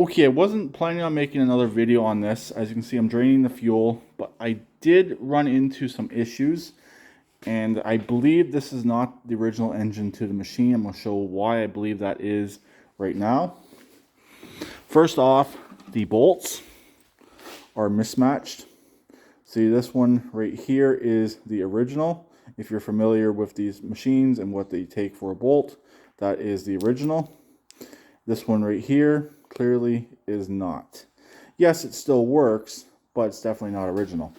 Okay, I wasn't planning on making another video on this. As you can see, I'm draining the fuel, but I did run into some issues, and I believe this is not the original engine to the machine. I'm going to show why I believe that is right now. First off, the bolts are mismatched. See, this one right here is the original. If you're familiar with these machines and what they take for a bolt, that is the original. This one right here clearly is not. Yes, it still works, but it's definitely not original.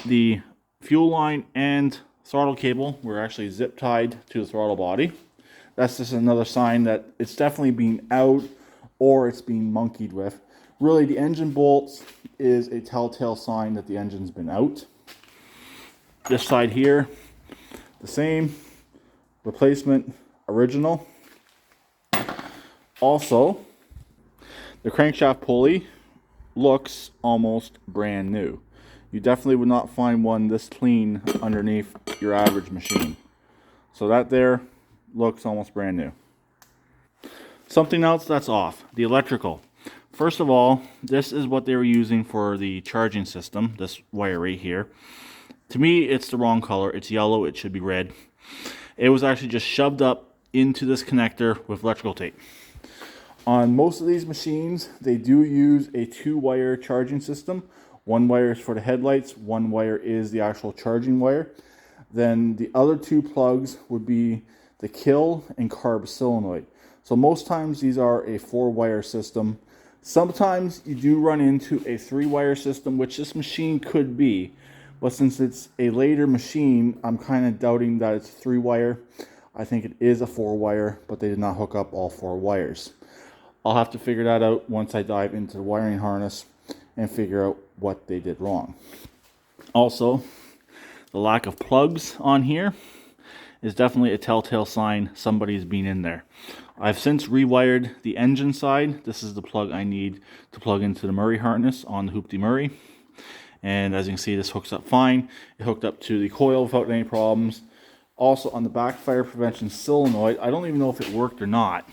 The fuel line and throttle cable were actually zip tied to the throttle body. That's just another sign that it's definitely being out or it's being monkeyed with. Really, the engine bolts is a telltale sign that the engine's been out. This side here, the same. Replacement, original. Also, the crankshaft pulley looks almost brand new. You definitely would not find one this clean underneath your average machine. So that there looks almost brand new. Something else that's off, the electrical. First of all, this is what they were using for the charging system, this wire right here. To me, it's the wrong color. It's yellow, it should be red. It was actually just shoved up into this connector with electrical tape. On most of these machines, they do use a two-wire charging system. One wire is for the headlights, one wire is the actual charging wire. Then the other two plugs would be the kill and carb solenoid. So most times these are a four-wire system. Sometimes you do run into a three-wire system, which this machine could be. But since it's a later machine, I'm kind of doubting that it's three-wire. I think it is a four-wire, but they did not hook up all four wires. I'll have to figure that out once I dive into the wiring harness and figure out what they did wrong. Also, the lack of plugs on here is definitely a telltale sign somebody's been in there. I've since rewired the engine side. This is the plug I need to plug into the Murray harness on the Hoopty Murray. And as you can see, this hooks up fine. It hooked up to the coil without any problems. Also on the backfire prevention solenoid, I don't even know if it worked or not.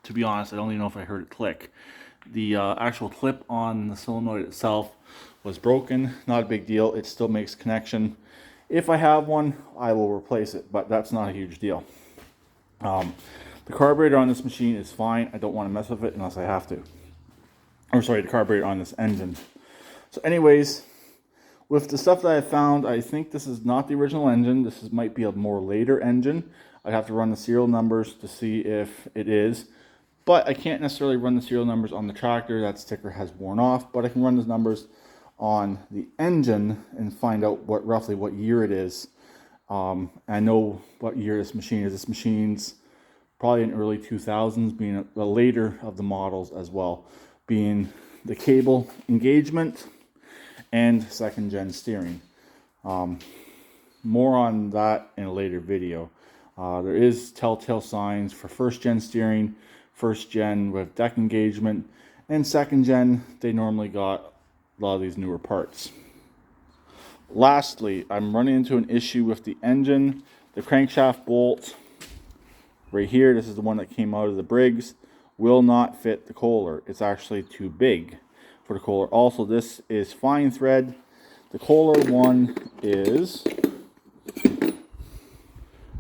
To be honest, I don't even know if I heard it click. The actual clip on the solenoid itself was broken. Not a big deal. It still makes connection. If I have one, I will replace it, but that's not a huge deal. The carburetor on this machine is fine. I don't want to mess with it unless I have to. Or sorry, the carburetor on this engine. So anyways, with the stuff that I found, I think this is not the original engine. This might be a more later engine. I'd have to run the serial numbers to see if it is. But I can't necessarily run the serial numbers on the tractor. That sticker has worn off. But I can run those numbers on the engine and find out roughly what year it is. I know what year this machine is. This machine's probably in early 2000s, being the later of the models as well, being the cable engagement and second gen steering. More on that in a later video. There is telltale signs for first gen steering, first gen with deck engagement, and second gen they normally got a lot of these newer parts. Lastly, I'm running into an issue with the engine. The crankshaft bolt right here, this is the one that came out of the Briggs, will not fit the Kohler. It's actually too big for the Kohler. Also, this is fine thread. The Kohler one is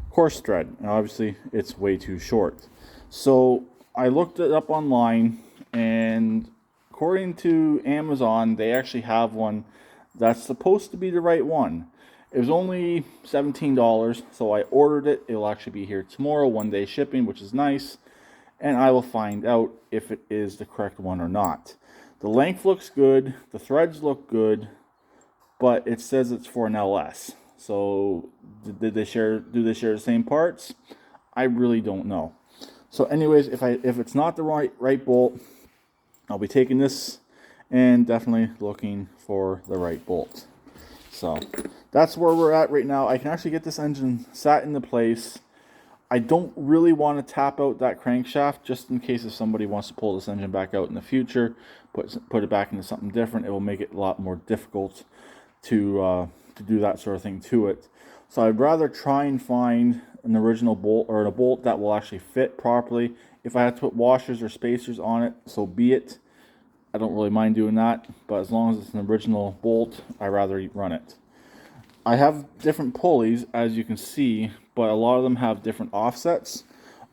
coarse thread, and obviously it's way too short. So I looked it up online, and according to Amazon, they actually have one that's supposed to be the right one. It was only $17, so I ordered it. It'll actually be here tomorrow, 1-day shipping, which is nice, and I will find out if it is the correct one or not. The length looks good, the threads look good, but it says it's for an LS. So do they share the same parts? I really don't know. So anyways, if it's not the right bolt, I'll be taking this and definitely looking for the right bolt. So that's where we're at right now. I can actually get this engine sat into place. I don't really want to tap out that crankshaft just in case if somebody wants to pull this engine back out in the future, put it back into something different. It will make it a lot more difficult to do that sort of thing to it. So I'd rather try and find an original bolt or a bolt that will actually fit properly If I have to put washers or spacers on it, so be it. I don't really mind doing that, but as long as it's an original bolt, I rather run it. I have different pulleys, as you can see, but a lot of them have different offsets.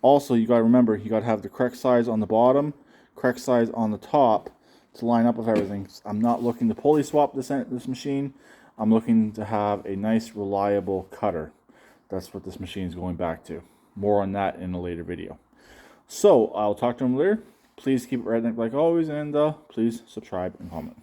Also, you gotta remember, you gotta have the correct size on the bottom, correct size on the top to line up with everything. I'm not looking to pulley swap this machine. I'm looking to have a nice, reliable cutter. That's what this machine is going back to. More on that in a later video. So, I'll talk to them later. Please keep it redneck like always, and please subscribe and comment.